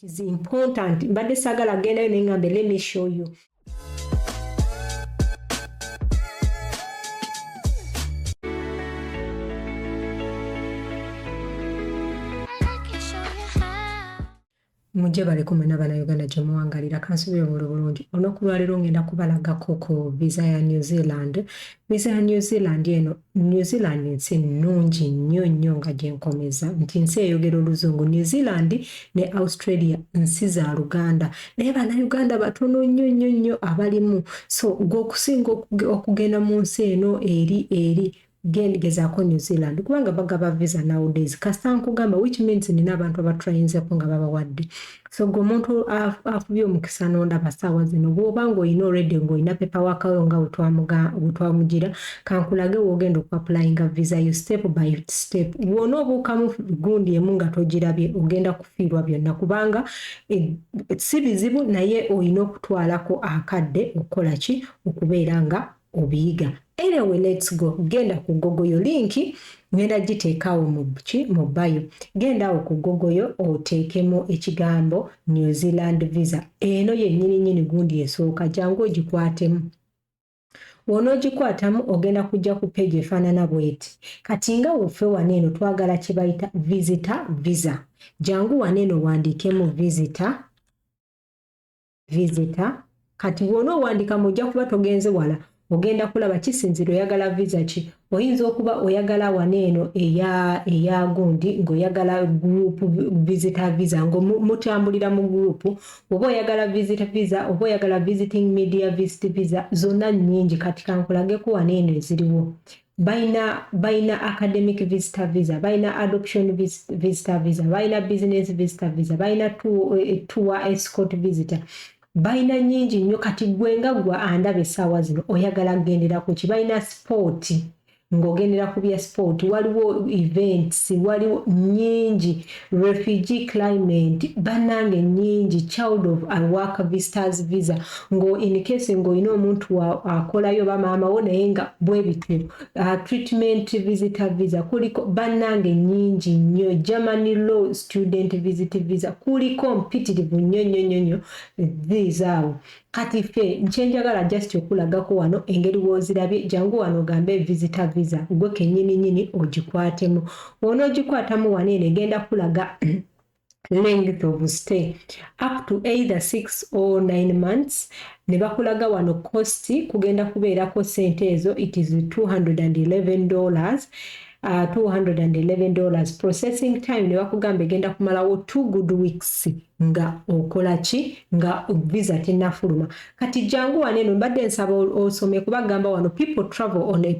is important. Mbadde sagala genda ne ngambe let me show you. Mujje bali kumwe n'Abannayuganda gye muwangalira kansubire bulungi olw'okulwaliro ngenda kubalagako ku visa ya New Zealand. Visa ya New Zealand eno, New Zealand nsi nnungi nnyo nga gyenkomeza nti nsi eyogera oluzungu. New Zealand ne Australia nsi za Luganda naye Bannayuganda batono nnyo abalimu, so gw'okusinga okugenda mu nsi eno eri gezaako New Zealand kubanga bagaba visa nowadays kasita nkugamba, which means nina abantu abatrayinzeko nga babawadde. So g'omuntu afubye omukisa n'ondaba ssaawa zino bw'oba ng'olina already ng'olina paperwork yo nga bwe kankulage w'ogenda okuapplyinga visa yo step by step. Bw'onoobuukamu gundi emu nga togirabye ogenda kufiirwa byonna kubanga si bizibu naye olina okutwalako akadde okukola ki okubeera nga obiyiga. Anyway, let's go. Genda ku Google yo linki, ngenda giteekaawo mu bio. Genda awo ku Google yo oteekemu ekigambo New Zealand visa. Eno yennyini gundi esooka, jangu ogikwatemu. W'onoogikwatamu ogenda kujja ku page efaanana bw'eti. Kati nga waffe wano eno twagala kye bayita visitor visa. Jangu wano eno wandiikemu visitor. Kati bw'onoowandiika mujja kuba togenze wala. Ogenda kulaba kisinziro oyagala visa ki. Oyinza okuba oyagala waneeno eya gundi ng'oyagala group visitor visa ng'omutambulira mu group, oba oyagala visitor visa, oba oyagala visiting media visit visa, zonna nnyingi. Kati kankulageko waneeno eziriwo. Bayina academic visitor visa, bayina adoption visitor visa, bayina business visitor visa, bayina tour escort visitor. Bayina nyingi nnyo. Kati gwe nga gwa andaba essaawa zino oyagala kugendera ku ki. Bayina sport ng'ogendera ku bya sport, waliwo events, waliwo nyingi, refugee climate, bannange nyingi, child of work visitors visa in case ng'olina omuntu akolayo bamaamawo naye nga bwe bityo, treatment visitor visa kuliko bannange nyingi nnyo, Germany law student visit visa kuliko mpitirivu nnyo visa awo. Kati ffe nkyenjagala just okulagako wano engeri w'ozirabye, jangu wano ogambe visitor visa gwe kennyini ogikwatemu. Onoogikwatamu waneeno egenda kulaga length of stay up to either 6 or 9 months. Ne bakulaga wano cost kugenda kubeerako sente ezo, it is $211. $211. Processing time ne bakugamba egenda kumalawo 2 good weeks nga okola ki, nga visa tennafuluma. Kati jangu waneeno mbadde nsaba osome kubagamba wano people travel on a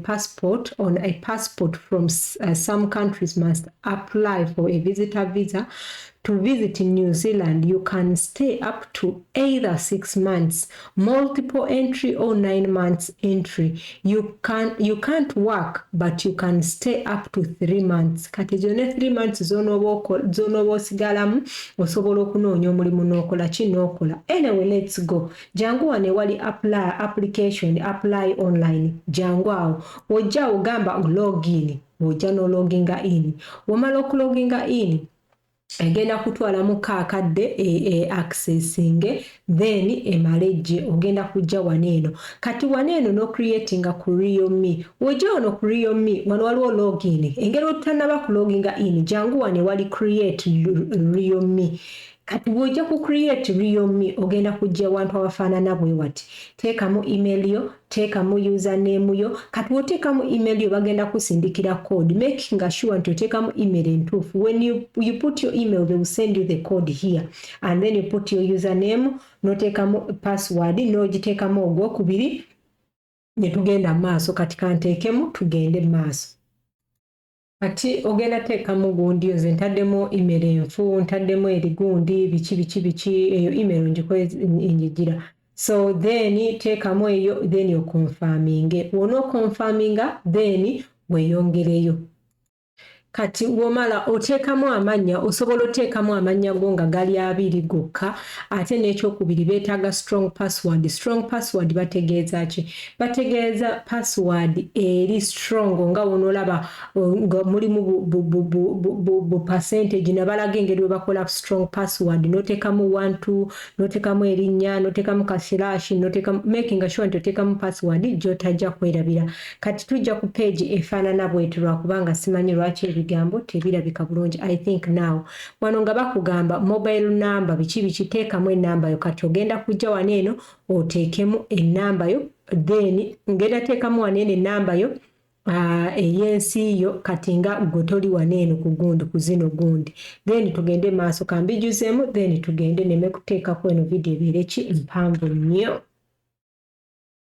passport from some countries must apply for a visitor visa. To visit New Zealand, you can stay up to either 6 months, multiple entry or 9 months entry. You can't work, but you can stay up to 3 months. Kati zone 3 months zonoba osigalamu osobola okunoonya omulimu n'okola ki n'okola. Anyway, let's go. Jangu wane wali apply online. Jangu awo ojja ogamba login, ojja no loginga in. Wamala okuloginga in egenda kutwalamu kaakadde accessing, then emalejje ogenda kujja waneeno. Kati waneeno no creatinga ku Real Me. Wojja wano ku Real Me wano waliwo login. Engeri otanaba ku loginga in, jangu wane wali create Real Me. Kati bw'ojja ku create Real Me ogenda kujja abantu abafaanana bwe wati. Teekamu email yo, teekamu username yo. Kati bw'oteekamu email yo bagenda kusindikira code, making sure nti oteekamu email entuufu. When you put your email, they will send you the code here, and then you put your username, n'oteekamu password, n'ogiteekamu ogwokubiri, ne tugenda maaso. Kati kanteekemu tugende maaso. Kati ogenda teekamu gundi, nze ntaddemu email enfu, ntaddemu erigundi, biki eyo email njigira. So then teekamu eyo, then you confirming. Wonoo confirminga then weeyongereyo. kati womala oteekamu amanya osobola oteekamu amanya go nga gali 2 gokka ate n'ekyokubiri beetaaga strong password bategeeza ki bategeeza password eri strong nga wonoolaba nga mulimu bu percentage nabalaga engeri we bakola strong password n'oteekamu 1 n'oteekamu erinnya n'oteekamu kasirashi n'oteekamu making sure nti oteekamu password gy'otajja kwerabira kati tujja ku page efaanana bw'etyo lwakubanga simanyi lwaki ebigambo tebirabika bulungi. I think now wano nga bakugamba mobile number biki teekamu ennamba yo kati ogenda kujja wano eno oteekemu ennamba yo then ngenda teekamu wano eno ennamba yo ey'ensi yo kati nga gwe toli wano eno ku gundi ku zino gundi then tugende maaso kambijuzeemu then tugende neme kuteekako eno video ebeere ki mpanvu nnyo.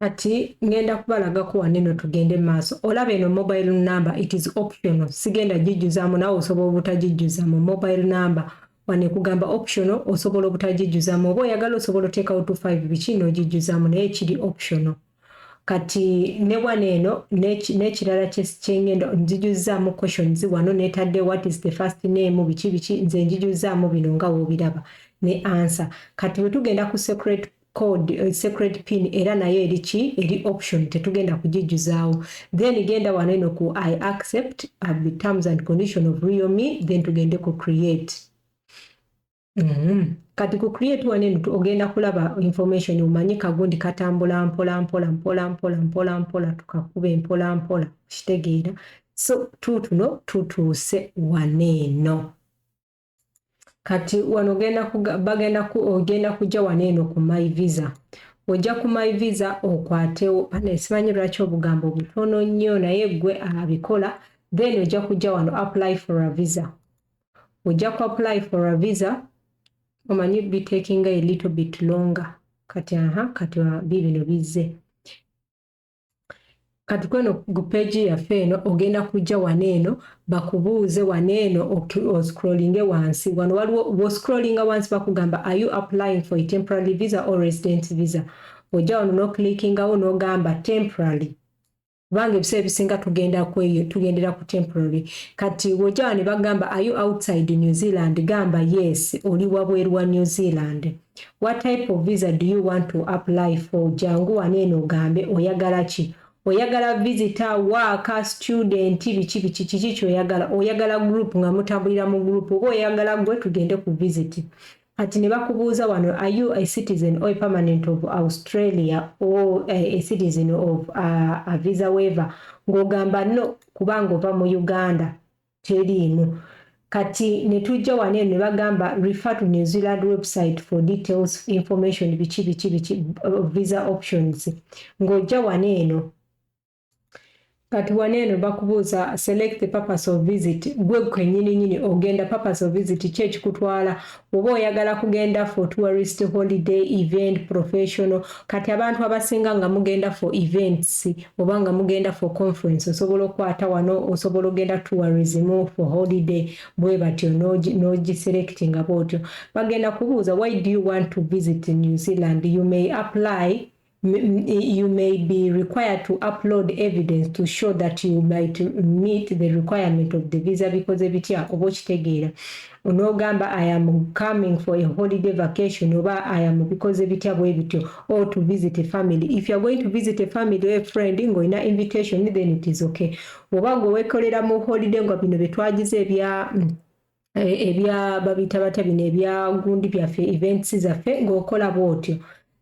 Kati ngenda kubalagako wano eno tugende maaso olaba eno mobile number it is optional sigenda gijjuzaamu nawe osobola obutagijjuzaamu mobile number wano kugamba optional osobola obutagijjuzaamu oba oyagala osobola oteekawo 25 biki n'ogijjuzaamu naye kiri optional kati ne wano eno n'ekirala kyengenda nzijuzaamu questions wano neetadde what is the first name biki nze njijuzaamu bino nga woobiraba ne answer kati bwe tugenda ku secret code secret pin era nayo eri option tetugenda kugijjuzaawo then genda wano eno ku I accept the terms and condition of real me then tugende ku create kati ku create wano eno ogenda kulaba information umanyi kagundi katambula mpola tukakube mpola kitegeera so tutuno tutuuse wano eno kati wano ogenda kujja wano eno ku my visa ojja ku my visa okwatewo simanyi lwaki obugambo butono nnyo naye gwe abikola then ojja kujja wano apply for a visa ojja ku apply for a visa omanyi be taking a little bit longer kati bibino bizze kati kweno ku page yaffe eno ogenda kujja wano eno bakubuuze wano eno oscrollinge wansi wano waliwo scrollinga wansi bakugamba are you applying for a temporary visa or resident visa ojja wano n'oclickingawo n'ogamba temporary kubanga ebiseera ebisinga tugendera ku temporary kati wojja wano ne bagamba are you outside New Zealand gamba yes oli wabweru wa New Zealand what type of visa do you want to apply for jangu wano eno ogambe oyagala ki oyagala visitor worker student biki oyagala group nga mutambulira mu group oba oyagala gwe tugende ku visit kati ne bakubuuza wano are you a citizen or a permanent of Australia or a citizen of a visa waiver ng'ogamba no kubanga ova mu Uganda teriimu kati ne tujja wano ne bagamba refer to New Zealand website for details information biki visa options ng'ojja wano eno kati wano eno bakubuuza select the purpose of visit gwe kwennyini ogenda purpose of visit ki ekikutwala oba oyagala kugenda for tourist holiday event professional kati abantu abasinga nga mugenda for events oba nga mugenda for conference osobola okwata wano osobola ogenda tourism for holiday bwe batyo n'ogiselectinga bwotyo bagenda kubuuza why do you want to visit New Zealand you may be required to upload evidence to show that you might meet the requirement of the visa because ebitya oba okitegeera onogamba I am coming for a holiday vacation oba I am because ebitya bwe bityo or to visit a family if you are going to visit a family or a friend ng'olina invitation then it is okay oba ng'oweekolera mu holiday nga bino betwagize ebya babita bata bino ebya gundi byaffe events zaffe ng'okola bwotyo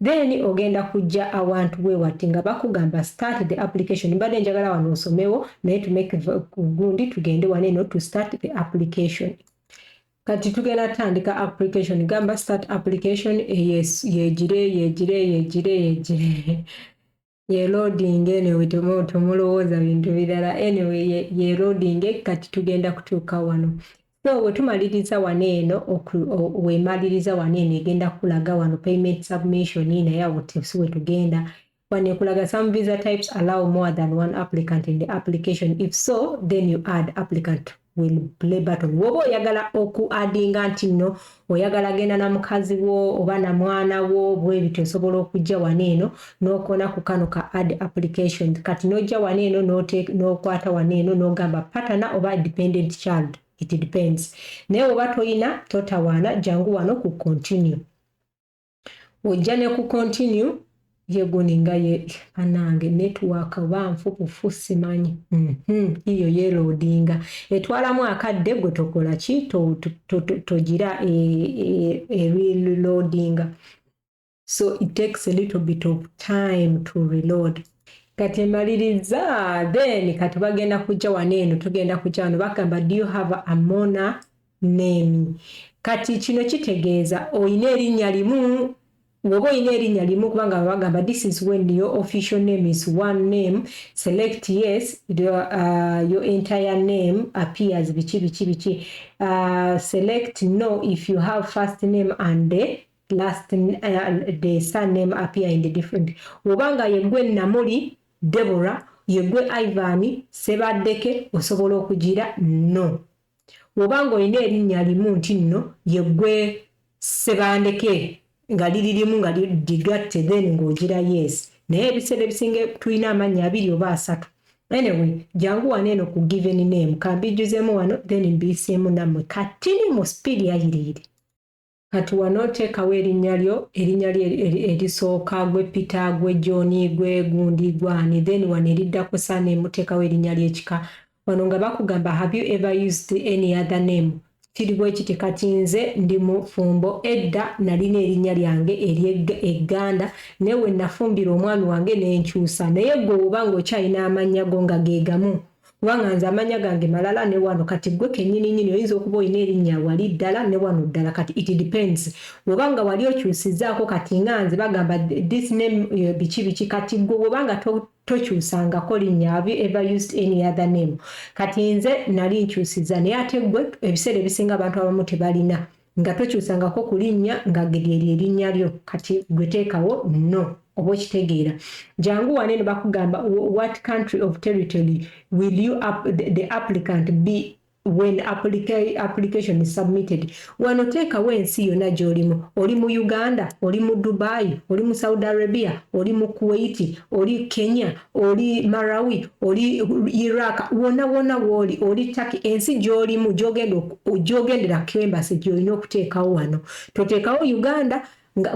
then ogenda kujja awantu wewati nga bakugamba start the application mbadde njagala wano osomewo naye to make gundi tugende wano eno to start the application kati tugenda tandika application gamba start application yegire ye loading anyway tumulowooza bintu birala anyway ye loading kati tugenda kutuuka wano so wetumaliriza wano eno wemaliriza wano eno egenda kulaga wano payment submission naye awo si wetugenda wano ekulaga some visa types allow more than one applicant in the application if so then you add applicant will play button. Wobo oyagala okuadinga nti nno oyagala genda na mukazi wo oba na mwana wo bwe bityo osobola okujja waneeno n'okona ku kano ka add application kati n'ojja waneeno n'okwata waneeno n'ogamba partner oba dependent child. It depends. Naye oba toyina totawaana jangu wano ku continue. Ojja ne ku continue yeguninga ye anange network banfupufu simanyi iyo ye loadinga etwalamu akadde gwe tokola ki togira reloadinga, so it takes a little bit of time to reload. Kati emaliriza then kati bagenda kujja waneeno tugenda kujja wano bagamba do you have a mona name. Kati kino kitegeeza oyina erinnya limu. Wobo oyina erinnya limu kubanga bagamba this is when your official name is one name, select yes, your entire name appears bichi. Select no if you have first name and the last the surname appear in the different. Wobanga yegwe Namuli Deborah, yegwe Ivan Sebaddeke osobola okugira no. Wobanga oyina erinnya limu nti nno yegwe Sebandeke nga lirimu nga digatte then ng'ogira yes. Naye ebiseera ebisinga tulina amannya 2 oba 3. Anyway, jangu waneeno ku given name kambijjuzemu wano then mbiseemu nammwe katini mu speed yayiriire. Kati wano teekawo erinnya lyo erisooka gwe Peter gwe John gwe Gundi gwani then wano eriddako surname teekawo erinnya ly'ekika. Wano nga bakugamba have you ever used any other name? Kiriwo ekiti kati nze ndi mufumbo edda nalina erinnya lyange ery'Egganda newe nafumbira omwami wange n'enkyusa naye gwe obanga okyalina amannya go nga ge gamu kubanga nze amannya gange malala ne wano kati gwe kennyini oyinza okuba olina erinnya wali ddala ne wano ddala kati it depends obanga wali okyusizzaako kati nga nze bagamba this name biki kati gwe obanga tokyusangako linnya have you ever used any other name kati nze nali nkyusizza naye ate gwe ebiseera ebisinga abantu abamu tebalina nga tokyusangako ku linnya nga geryeri erinnya lyo kati gwe teekawo no oba okitegeera jangu waneeno bakugamba what country of territory will you the applicant be when application is submitted. Wano teekawo ensi yonna gy'olimu. Oli mu Uganda, oli mu Dubai, oli mu Saudi Arabia, oli mu Kuwait, oli Kenya, oli Marawi, oli Iraq, wonna w'oli, oli Turkey, ensi gy'olimu gy'ogendera embassy gy'olina okuteekawo wano. Toteekawo Uganda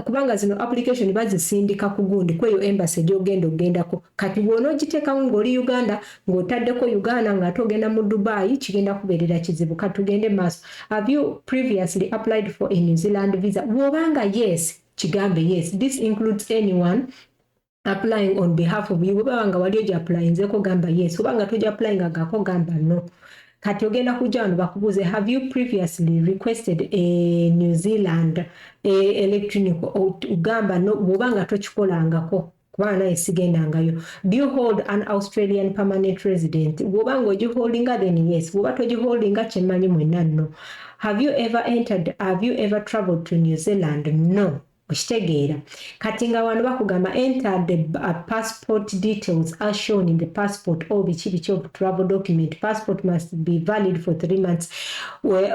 kubanga zino application bazisindika ku gundi kweyo embassy gy'ogenda ogendako kati bw'onoogiteekawo ng'oli Uganda ng'otaddeko Uganda ng'ate ogenda mu Dubai kigenda kubeerera kizibu kati tugende maaso. Have you previously applied for a New Zealand visa? Bw'obanga yes kigambe yes. This includes anyone applying on behalf of you. Bw'obanga wali ogi applyingzeko gamba yes. Obanga togi applyingagako gamba no. Kati ogenda kujja wano bakubuuze have you previously requested a New Zealand electronic ugamba no bw'obanga tokikolangako kubanga naye sigendangayo. Do you hold an Australian permanent resident? Bw'obanga ogiholdinga then yes. Bw'oba togiholdinga kyemmanyi mwenna no. Have you ever traveled to New Zealand? No. Okitegeera kati nga wano bakugamba enter the passport details as shown in the passport or biki of travel document. Passport must be valid for 3 months,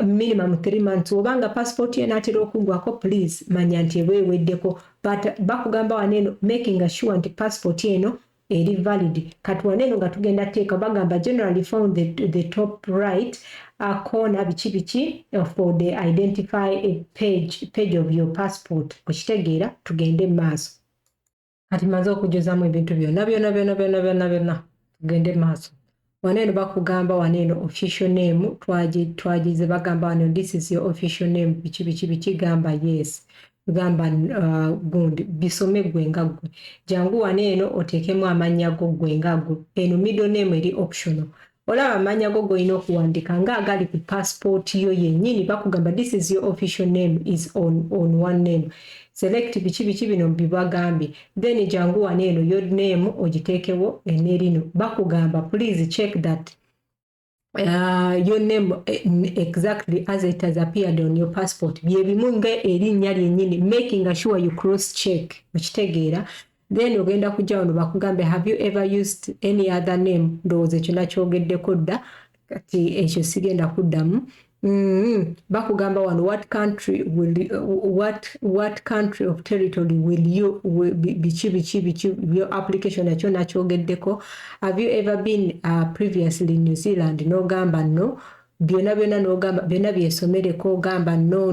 minimum 3 months. Obanga passport yenaatera okuggwako please manya nti eweweddeko but bakugamba waneeno making sure nti passport eno eri valid. Kati waneeno nga tugenda teeka bagamba generally found the top right corner biki for the identify a page of your passport. Okitegeera tugende maaso. Kati maze okujuzamu ebintu byonna tugende maaso. Waneeno bakugamba waneeno official name twagize bagamba waneeno this is your official name biki gamba yes. Gamba gundi bisome gwe nga gwe jangu waneeno oteekemu amannya go gwe nga gwe. Eno middle name eri optional. Olaba amannya go golina okuwandika nga agali ku passport yo yennyini bakugamba this is your official name is on one name. Select biki bino bibagambye then jangu waneeno your name ogiteekewo enerino bakugamba please check that your name exactly as it has appeared on your passport. Byebimu nga erinnya lyennyini making sure you cross check. Okitegeera then ogenda kujja wano bakugambe have you ever used any other name ndowooza ekyo nakyogeddeko dda kati ekyo sigenda kuddamu. Bakugamba wano what country of territory will you biki your application nakyo nakyogeddeko. Have you ever been previously in New Zealand? N'ogamba no. Byonna n'ogamba byonna byesomereko ogamba no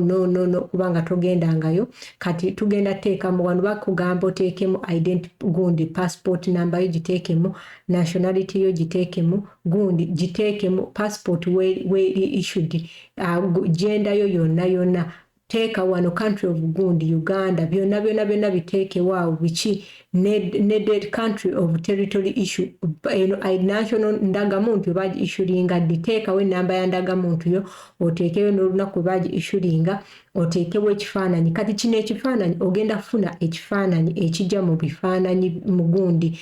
kubanga togendangayo. Kati tugenda teekamu wano bakugamba oteekemu gundi passport number yo giteekemu, nationality yo giteekemu, gundi giteekemu passport weri issued, gender yo yonna teeka wano country of gundi Uganda, byonna biteekewo awo biki needed country of territory issue national ndagamuntu baji issuinga diteekawo enamba ya ndagamuntu yo oteekeyo n'olunaku baji issuinga oteekewo ekifaananyi. Kati kino ekifaananyi ogenda kufuna ekifaananyi ekijja mu bifaananyi mu gundi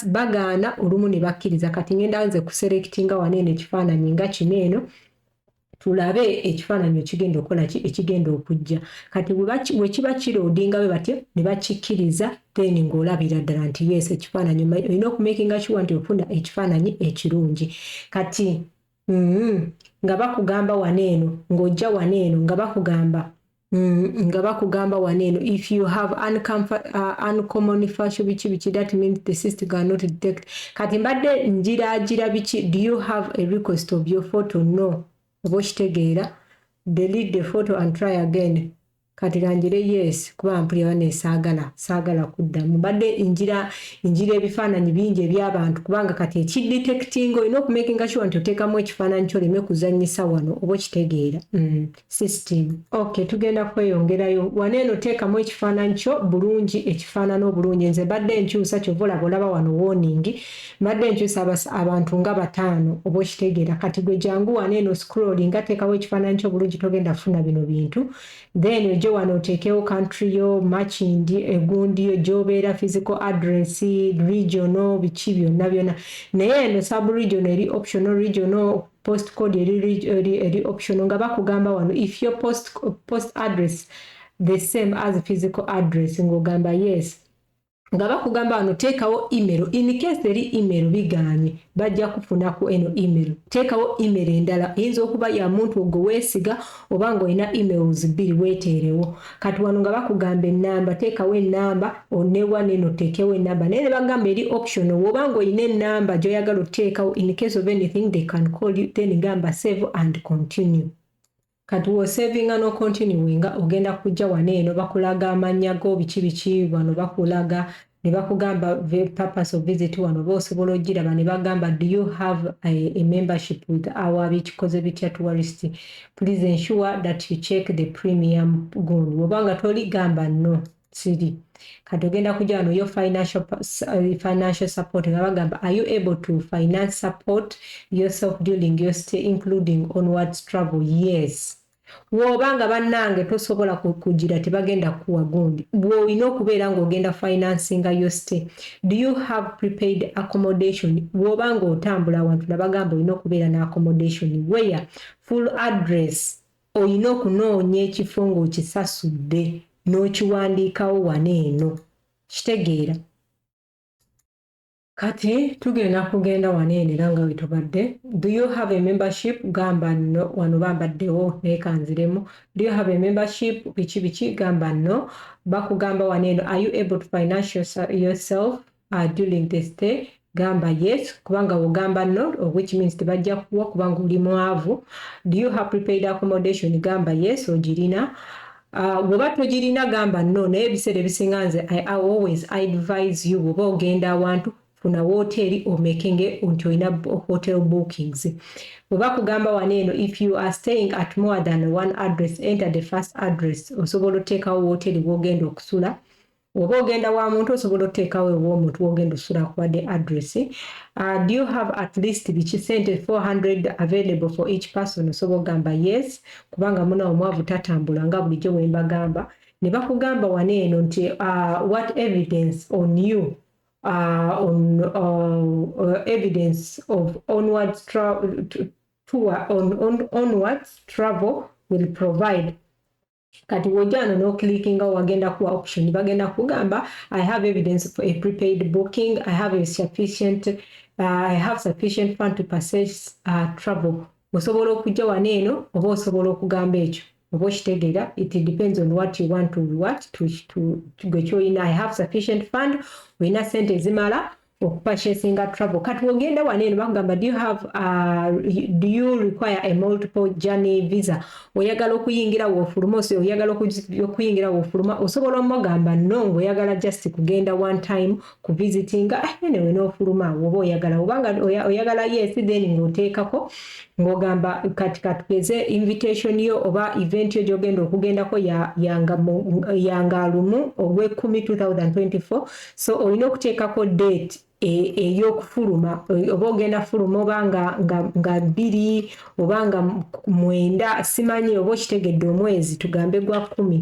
bagaana olumu ne bakkiriza. Kati ngenda nze kuselectinga waneeno ekifaananyi nga kino eno tulabe ekifaananyi ekigenda okukola ki ekigenda okujja. Kati we kiba kiroodinga bwe batyo ne bakikkiriza then ng'olabira ddala nti yes ekifaananyi olina okumakinga sure nti ofuna ekifaananyi ekirungi. Kati nga bakugamba waneeno ng'ojja waneeno nga bakugamba waneeno if you have uncommon facial biki that means the system cannot detect. Kati mbadde njiragira biki do you have a request of your photo? No. Oba okitegeera delete the photo and try again. Kati ganjire yes kuba mpulira bane saagala kuddamu. Mbadde njira ebifaananyi bingi eby'abantu kubanga kati ekidetecting olina okumakinga sure nti oteekamu ekifaananyi kyoleme kuzannyisa wano oba okitegeera system. Okay, tugenda kweyongerayo waneeno teekamu ekifaananyi kyo bulungi ekifaanana obulungi. Nze mbadde nkyusa kyova olaba wano warning mbadde nkyusa abantu nga 5 oba okitegeera. Kati gwe jangu waneeno scrolling teekawo ekifaananyi kyo bulungi togenda kufuna bino bintu. Then ojo wano oteekewo country yo matching egundi yo gy'obeera physical address regional biki byonna naye eno sub regional eri optional regional postcode eri optional nga bakugamba wano if your post address the same as physical address ng'ogamba yes. Nga bakugamba wano teekawo email in case eri email bigaanye bajja kufunako eno email. Teekawo email endala eyinza okuba ya muntu ogwo weesiga oba ng'olina emails 2 weeteerewo. Kati wano nga bakugamba ennamba teekawo ennamba onewa neno teekewo ennamba naye ne bagamba eri optional oba ng'olina ennamba gy'oyagala oteekawo in case of anything they can call you then gamba save and continue. Kati wosavinga no continuinga ogenda kujja waneeno bakulaga amannya go biki wano bakulaga ne bakugamba the purpose of visit wano boosobola ogiraba ne bagamba do you have a membership with our bikikoze bitya tourist, please ensure that you check the premium gundi. Wobanga toli gamba no siri. Kati ogenda kujja wano yo financial support nga bagamba are you able to finance support yourself during your stay including onwards travel? Yes. Wobanga bannange tosobola kugira tebagenda kuwa gundi bw'olina okubeera ng'ogenda financinga yo stay. Do you have prepaid accommodation? Wobanga otambula awantu nabagamba olina okubeera n'accommodation where full address olina okunoonya ekifo ng'okisasudde n'okiwandiikawo waneeno kitegeera. Kati tugenda kugenda waneeno era nga wetubadde. Do you have a membership? Gamba no. Wano bambaddewo neekanziremu. Do you have a membership? Biki gamba no. Bakugamba waneeno are you able to finance yourself during the stay? Gamba yes. Kubanga wogamba no which means tebajja kuwa kubanga oli mwavu. Do you have prepaid accommodation? Gamba yes ogirina. Bw'oba togirina gamba no naye ebiseera ebisinga nze I always advise you bw'oba ogenda awantu funa hoteli omekenge nti olina hotel bookings. Bw'oba kugamba waneeno if you are staying at more than one address enter the first address osobola oteekawo hoteli w'ogenda okusula. Oba ogenda wa muntu osobola oteekawo ew'omuntu w'ogenda osula kuwadde address. Do you have at least biki sente 400 available for each person? Osobola ogamba yes kubanga muna omwavu tatambula nga bulijjo bwe mbagamba. Ne bakugamba waneeno nti what evidence on you evidence of onwards travel will provide. kati wojano no clicking wagenda ku option bagenda kugamba I have evidence for a prepaid booking, I have sufficient fund to purchase travel. Osobola okujja waneeno oba osobola okugamba ekyo oba okitegeera, it depends on what you want to gwe kyoyina. I have sufficient fund, olina sente ezimala okupurchasinga travel. Kati ogenda waneeno bakugamba do you require a multiple journey visa? Oyagala okuyingira wofuluma oyagala okuyingira wofuluma, osobola omugamba no, oyagala just kugenda one time ku visitinga anyway n'ofuluma oba oyagala, obanga oyagala yes then ng'oteekako ng'ogamba kati katugeze invitation yo oba event yo gy'ogenda okugendako yanga lumu ogw'ekumi 2024, so olina okuteekako date ey'okufuluma oba ogenda fuluma oba nga 2 oba nga 9 simanyi oba okitegedde omwezi tugambe gwa 10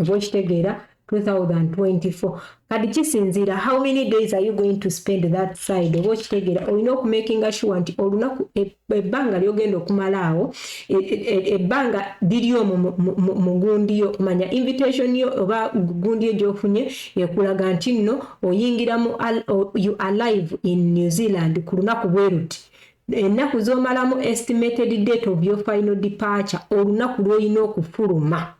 oba okitegeera 2024. Kati kisinziira how many days are you going to spend that side oba okitegeera, olina okumakinga sure nti olunaku ebbanga lyogenda okumalaawo ebbanga liri omwo mu gundi yo, manya invitation yo oba gundi yo gy'ofunye ekulaga nti nno oyingira you arrive in New Zealand ku lunaku bwe ruti, ennaku z'omalamu estimated date of your final departure, olunaku lw'olina okufuluma.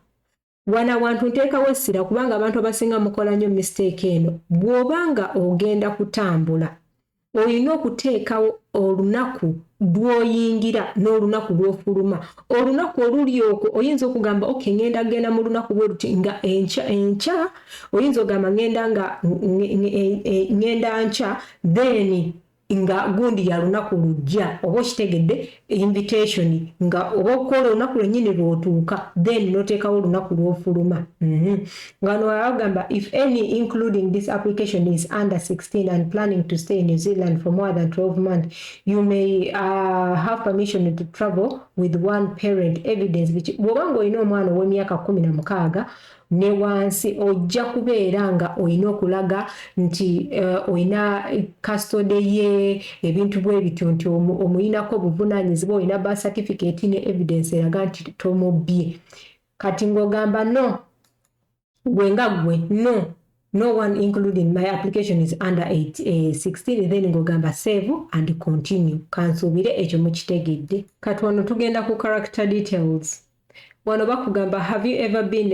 Wana wantu nteekawo essira kubanga abantu abasinga mukola nnyo mistake eno. Bw'obanga ogenda kutambula olina okuteekawo olunaku lw'oyingira n'olunaku lw'ofuluma. Olunaku oluli okwo oyinza okugamba okay ngenda kugenda mu lunaku bwe luti nga enkya oyinza okugamba ngenda nkya then nga gundi ya lunaku lujja oba okitegedde invitation nga oba okola olunaku lwennyini lw'otuuka then n'oteekawo olunaku lw'ofuluma. Nga no agamba if any including this application is under 16 and planning to stay in New Zealand for more than 12 months, you may have permission to travel with one parent evidence which bw'obanga olina omwana ow'emyaka 16 ne wansi ojja kubeera nga olina okulaga nti olina custody ye ebintu bwe bityo nti omuyinako obuvunaanyizibwa, olina birth certificate ne evidence eraga nti tomubbye. Kati ng'ogamba no gwe nga gwe no one including my application is under 16, then ng'ogamba save and continue. Kansuubire ekyo mukitegedde. Kati wano tugenda ku character details. Wano bakugamba have you ever been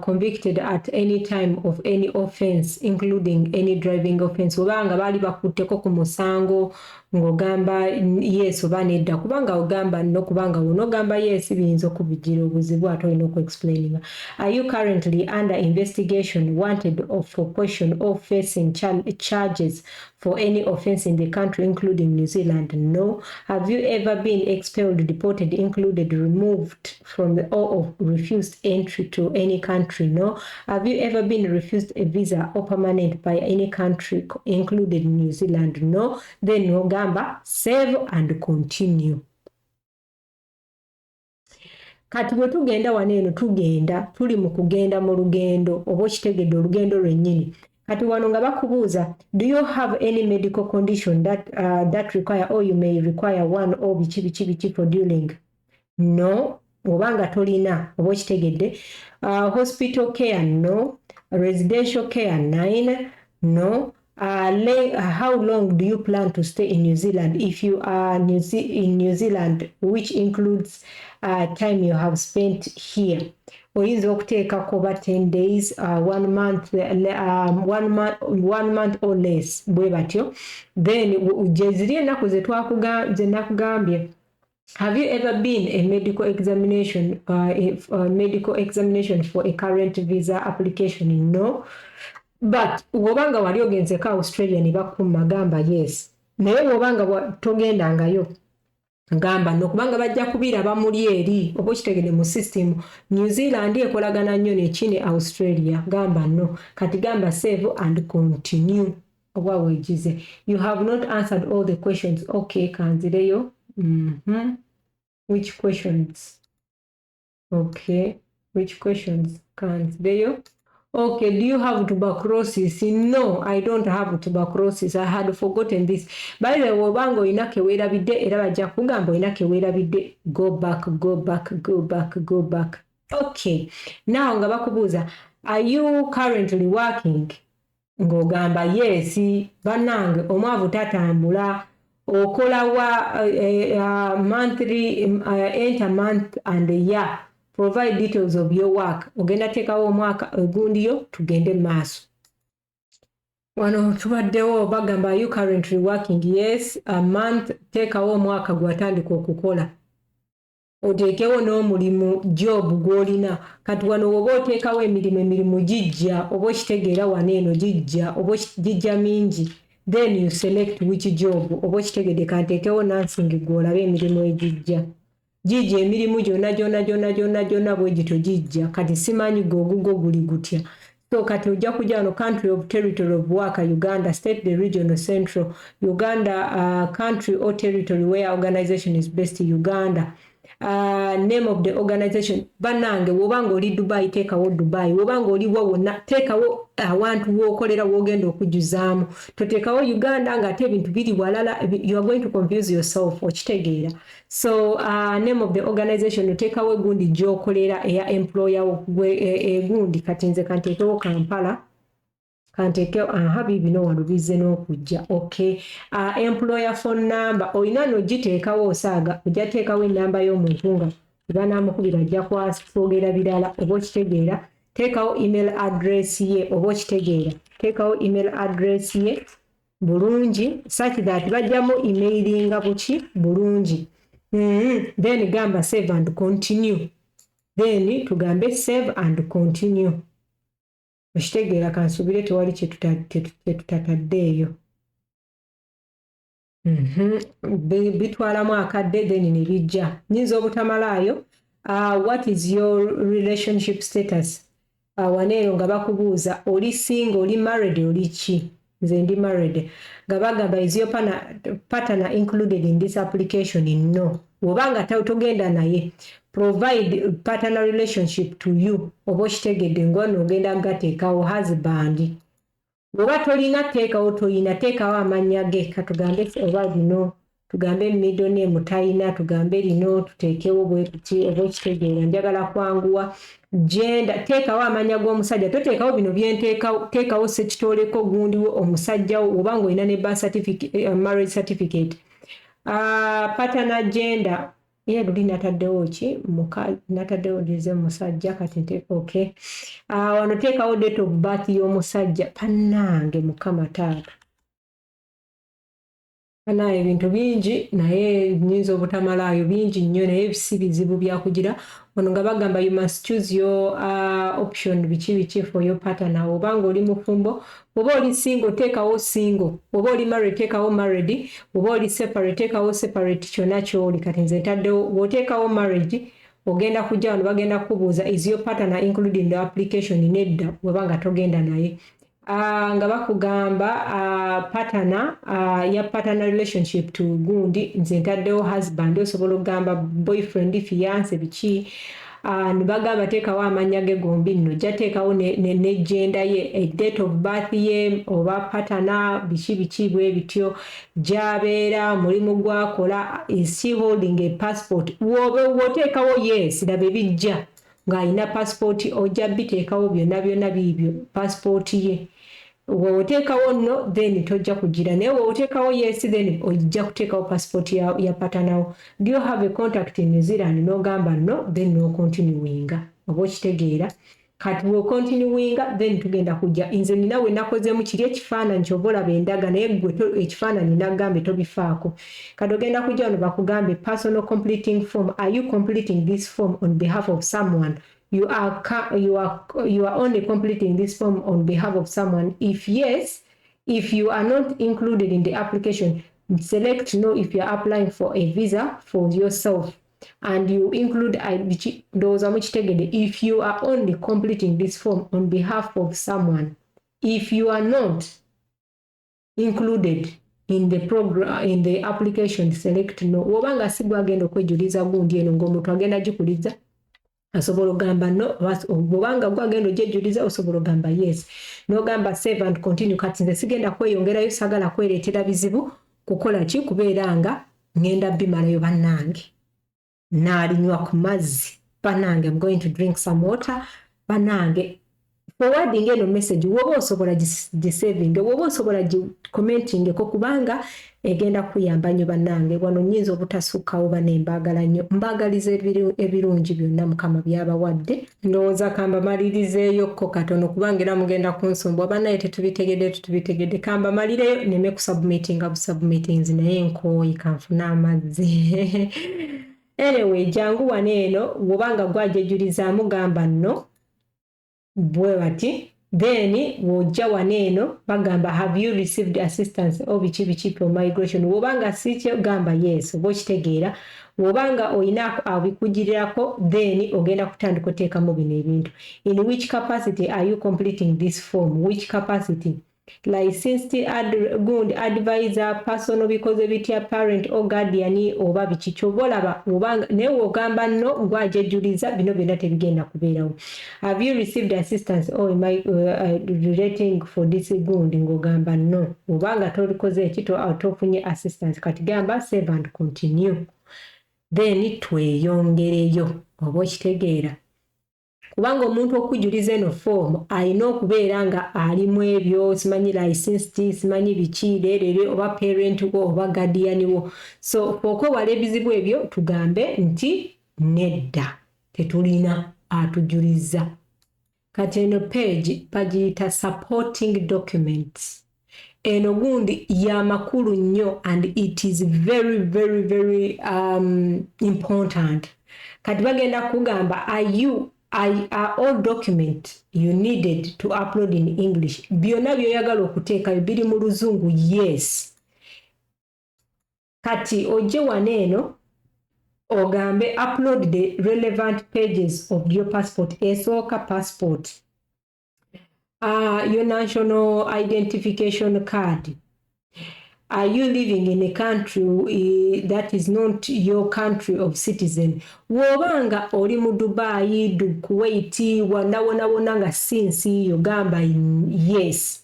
convicted at any time of any offense including any driving offense? Obanga bali bakutteko ku musango ng'ogamba yes oba nedda, kubanga ogamba no kubanga onogamba yes biyinza okubigira obuzibu ate olina okuexplaininga. Are you currently under investigation, wanted for question or facing charges for any offense in the country including New Zealand? No. Have you ever been expelled, deported, included, removed from or refused entry to any country? No. Have you ever been refused a visa or permanent by any country included New Zealand? No. Then ogamba save and continue. Kati bwe tugenda waneeno tuli mu kugenda mu lugendo oba okitegedde olugendo lwennyini. Kati wano nga bakubuuza do you have any medical condition that require or you may require one or biki for during? No. Obanga tolina oba okitegedde. Hospital care? No. Residential care? 9. No. How long do you plan to stay in New Zealand? If you are in New Zealand, which includes time you have spent here. Oyinza okuteekako ba 10 days, 1 month, 1 month or less bwe batyo. Then jeziri ennaku ze nakugambye. Have you ever been a medical examination for a current visa application? No. But wobanga wali ogenzeko Australia ne bakuma gamba yes. Naye wobanga togendangayo ngamba nokubanga bajja kubiraba muli eri oba kitegede mu system New Zealand ekolagana nnyo nekine Australia gamba no. Kati gamba save and continue. Oba wejize. You have not answered all the questions. Okay, kanzireyo. Which questions? Okay, which questions? Kanzireyo. Okay, do you have tuberculosis? No, I don't have tuberculosis. I had forgotten this. By the way, obango inake werabidde era bajja kugamba inake werabidde. Go back. Okay, now nga bakubuuza, are you currently working? Ng'ogamba yes, bannange omwavu tatambula, okola wa monthly, enter month and year, provide details of your work. Ogenda teekawo omwaka ogundiyo tugende maaso. Wano tubaddewo bagamba, are you currently working? Yes, a month, teekawo omwaka gwatandika okukola. Oteekewo n'omulimu job gw'olina. Kati wano oba oteekawo emirimu gijja, oba okitegeera wano eno gijja, oba gijja mingi, then you select which job, oba okitegedde kanteekewo nursing gw'olabe emirimu egijja. Gijja emirimu gyonna bwe gityo gijja, kati simanyi gw'ogugwo guli gutya. So kati ojja kujja wano country of territory of work, Uganda, state, the regional, central, Uganda, country or territory where organization is based, Uganda. Name of the organization, bannange wobanga oli Dubai teekawo Dubai, wobanga oli wonna teekawo awantu w'okolera w'ogenda okujjuzaamu, toteekawo Uganda ng'ate ebintu biri walala, you are going to confuse yourself, okitegeera. So name of the organization oteekawo egundi gy'okolera eya employer egundi, kati nze kanteekewo Kampala, kanteekewo bibino wano bizze n'okujja. Okay, employer phone number olina n'ogiteekawo osaaga, ojja teekawo ennamba y'omuntu nga banaamukubira ajja kwogera birala, oba okitegeera. Teekawo email address ye, oba okitegeera. Teekawo email address ye bulungi, such that bajjamu emailinga buki bulungi. Then gamba save and continue. Then tugambe save and continue. Okitegeera kansubire tewali kyetutataddeeyo. Bitwalamu akadde then ne bijja. Nyinza obutamalaayo. What is your relationship status? Waneero nga bakubuuza oli single, oli married, oli ki? Nze ndi married. Nga bagamba is your partner included in this application? No. Wobanga togenda naye, provide partner relationship to you, oba okitegedde ng'ono ogenda gateekawo husband. Oba tolina teekawo toyina, teekawo amannya ge, katugambe oba lino tugambe middle name talina, tugambe lino tuteekewo bwe tuti, oba okitegeera njagala kwanguwa. Gender, teekawo amanya g'omusajja, toteekawo bino byenteekawo, teekawo sekitooleko gundiwo omusajja oba ng'olina ne birth certificate, marriage certificate. Partner gender, luli nataddewo ki? Nataddewo lize musajja kati nteeka. Okay. Wano teekawo date of birth y'omusajja. Pannange Mukama taata. Naye ebintu bingi naye nyinza obutamalaayo bingi nnyo naye si bizibu byakugira. Wano nga bagamba you must choose your option biki for your partner. Oba ng'oli mufumbo, oba oli single teekawo single, oba oli married teekawo married, oba oli separate teekawo separate, kyonna ky'oli. Kati nze ntaddewo bw'oteekawo married ogenda kujja wano bagenda kubuuza is your partner including the application? Nedda bw'oba nga togenda naye. Nga bakugamba partner ya partner relationship to gundi, nze ntaddewo husband, osobola okugamba boyfriend, fiance biki. Nibagamba teekawo amannya ge gombi nno, ojja teekawo ne gender ye, date of birth ye, oba partner biki bwe bityo, gy'abeera, mulimu gwakola, is she holding a passport. Woteekawo yes, laba bijja ng'alina passport, ojja biteekawo byonna biibyo passport ye. Woteekawo no, then tojja kugira, naye woteekawo yes, then ojja kuteekawo passport ya partner. Do you have a contact in New Zealand? N'ogamba no, then no continuinga, oba okitegeera. Kati wo continuinga, then tugenda kujja nze nina we nakozeemu kiri ekifaananyi ky'oba olaba endaga naye gwe ekifaananyi nagambe tobifaako. Kati ogenda kujja wano bakugambe personal completing form. Are you completing this form on behalf of someone? You are only completing this form on behalf of someone. If yes, if you are not included in the application, select no if you are applying for a visa for yourself. And you include those if you are only completing this form on behalf of someone. If you are not included in the program, in the application, select no. Wobanga sigwa agenda okwejuliza gundi eno ng'omuntu agenda gikuliza, asobola ogamba no, bw'obanga gwagenda ogyejjuliza osobola ogamba yes. N'ogamba save and continue. Kati nze sigenda kweyongerayo, sagala kwereetera bizibu kukola ki, kubeera nga ngenda bimalayo bannange. Naalinywa ku mazzi banange I'm going to drink some water banange forwarding eno message woba osobola gisaving woba osobola commenting ko kubanga egenda kuyamba nnyo bannange wano nnyinza obutasukkawo bane mbagala nnyo mbagaliza ebirungi byonna mukama byabawadde ndowooza kamba malirizeeyokko katono kubanga era mugenda kunsumbwa bannaye tetubitegedde kamba malireyo neme kusubmittinga busubmittings naye nkooyi kanfune amazzi anyway jangu wano eno wobanga gwajejulizamu gamba nno bwe bati then wojja waneeno bagamba have you received assistance biki from migration wobanga sikyo gamba yes oba okitegeera wobanga oyina abikugirirako then ogenda kutandika oteekamu bino ebintu in which capacity are you completing this form which capacity licensed good advisor personal because bitya parent or guardian oba biki kyobolaba obanga naye wogamba nno ngwajejuliza bino byonna tebigenda kubeerawo have you received assistance or relating for this good ngogamba nno obanga tolikoze ekito tofunye assistance kati gamba save and continue then tweyongereyo oba okitegeera kubanga omuntu okujuliza eno form alina okubeera nga alimu ebyo simanyi licensed simanyi biki leerere oba parent wo oba guardian wo so okwewala ebizibu ebyo tugambe nti nedda tetulina atujuliza kati eno page bagiyita supporting documents eno gundi ya makulu nnyo and it is very very very important kati bagenda kugamba are all document you needed to upload in English byonna byoyagala okuteekayo biri mu luzungu yes kati ojje waneeno ogambe upload the relevant pages of your passport esooka passport your national identification card. Are you living in a country that is not your country of citizen? Wobanga oli mu Dubai, Kuwait, wona nga since yogamba yes.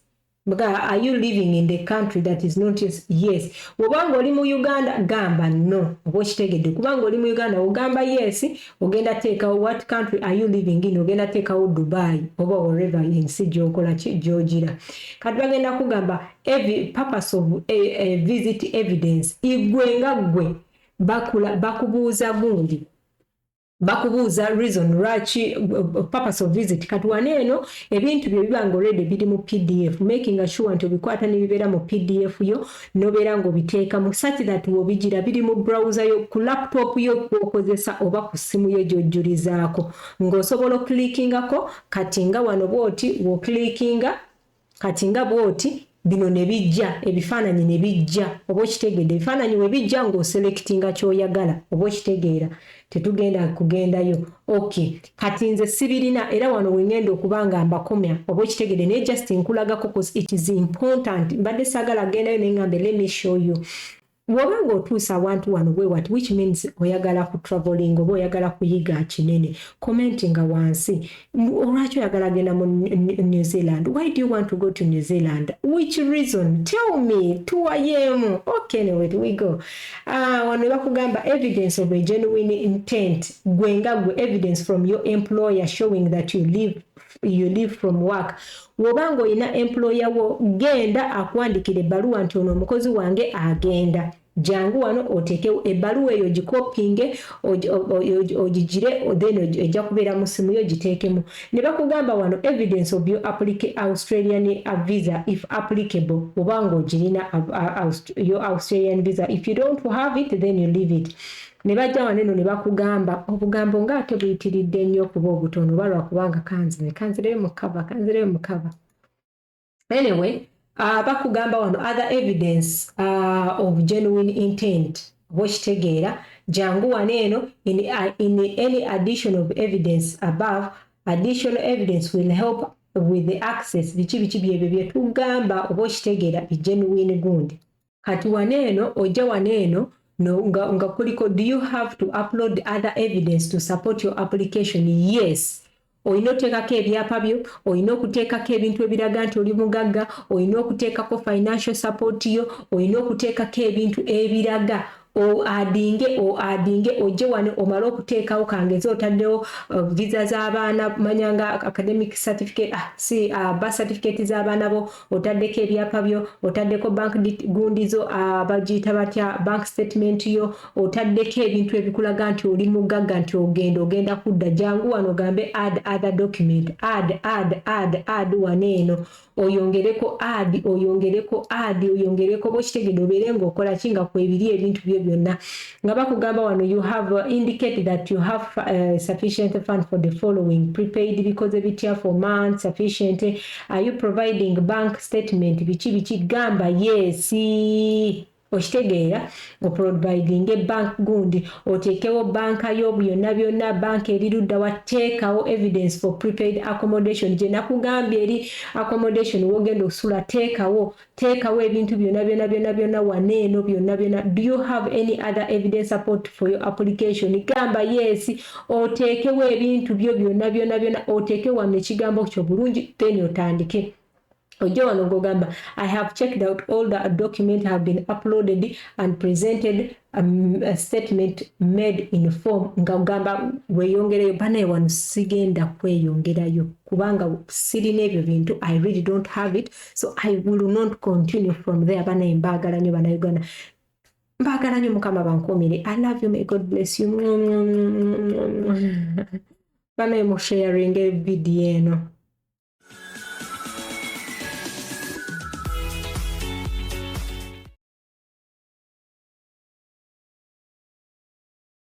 Are you living in the country that is not yes? Wobanga oli mu Uganda gamba no. Obokitegedde kubanga oli mu Uganda ogamba yes, ogenda teeka what country are you living in? Ogenda teeka Dubai oba wherever in sijokola jojira. Kati bagenda kugamba every purpose of a visit evidence igwenga gwe bakubuuza gundi bakubuuza reason lwaki purpose of visit kati waneeno ebintu bye bibanga already biri mu PDF making sure nti obikwata ne bibeera mu PDF yo nobeera ng'obiteeka mu such that wobigira biri mu browser yo ku laptop yo kwokozesa oba ku simu yo gyojjulizaako ng'osobola oklikingako kati nga wano bwoti woklikinga kati nga bwoti bino ne bijja ebifaananyi ne bijja oba okitegedde ebifaananyi we bijja ng'oselectinga kyoyagala oba okitegeera tetugenda kugendayo okay kati nze sibirina era wano wengenda okubanga mbakomya oba okitegedde naye just nkulagako cause it is important mbadde saagala gendayo nengambe let me show you wobanga otuusa awantu wano bwe wati which means oyagala ku traveling oba oyagala kuyiga kinene commentinga wansi olwaki oyagala genda mu New Zealand why do you want to go to New Zealand which reason tell me tuwayemu okay anyway we go wano bakugamba evidence of a genuine intent gwe evidence from your employer showing that you live from work wobanga oyina employer wo genda akwandikira ebbaluwa nti ono omukozi wange agenda jangu wano otekewo ebbaluwa eyo gikopinge ogigire then ejja kubeera mu simu yo giteekemu ne bakugamba wano evidence of your Australian visa if applicable obanga ogirina your Australian visa if you don't have it then you leave it ne bajja waneno ne bakugamba obugambo ng'ate buyitiridde nnyo kuba obutono balwa kubanga kanzireyo mukava anyway bakugamba wano other evidence of genuine intent okitegeera jangu waneeno in any addition of evidence above additional evidence will help with the access biki byebyo byetugamba oba okitegeera genuine gundi kati waneeno ojja waneeno no nga kuliko do you have to upload other evidence to support your application yes oyina oteekako ebyapa byo oyina okuteekako ebintu ebiraga nti oli mugagga oyina okuteekako financial support yo oyina okuteekako ebintu ebiraga adinge ojje wano omale okuteekawo kangezi otaddewo visa z'abaana manyanga academic certificate birth certificate z'abaana bo otaddeko ebyapa byo otaddeko bank gundi zo abagiyita batya bank statement yo otaddeko ebintu ebikulaga nti oli mugagga nti ogenda kudda jangu wano gambe add other document add waneeno oyongereko bwekitegedde obeere ng'okola ki nga kwebiri ebintu byo byonna nga bakugamba wano you have indicated that you have sufficient fund for the following prepaid bikoze bitya for months sufficient are you providing bank statement biki gamba yes okitegeera oprovidinge bank gundi oteekewo banka yo byonna banka erirudda wateekawo evidence for prepaid accommodation gye nakugambye eri accommodation wogenda osula teekawo ebintu byonna waneeno byonna do you have any other evidence support for your application gamba yes oteekewo ebintu byo byonna oteeke wano ekigambo kyo bulungi then otandike ojja wano ng'ogamba I have checked out all the documents have been uploaded and presented a statement made in form nga ogamba weeyongereyo banaye wano sigenda kweyongerayo kubanga sirina ebyo bintu I really don't have it so I will not continue from there banaye mbaagala nnyo bannayuganda mbaagala nnyo mukama bankuumire I love you may God bless you banaye mu sharing video eno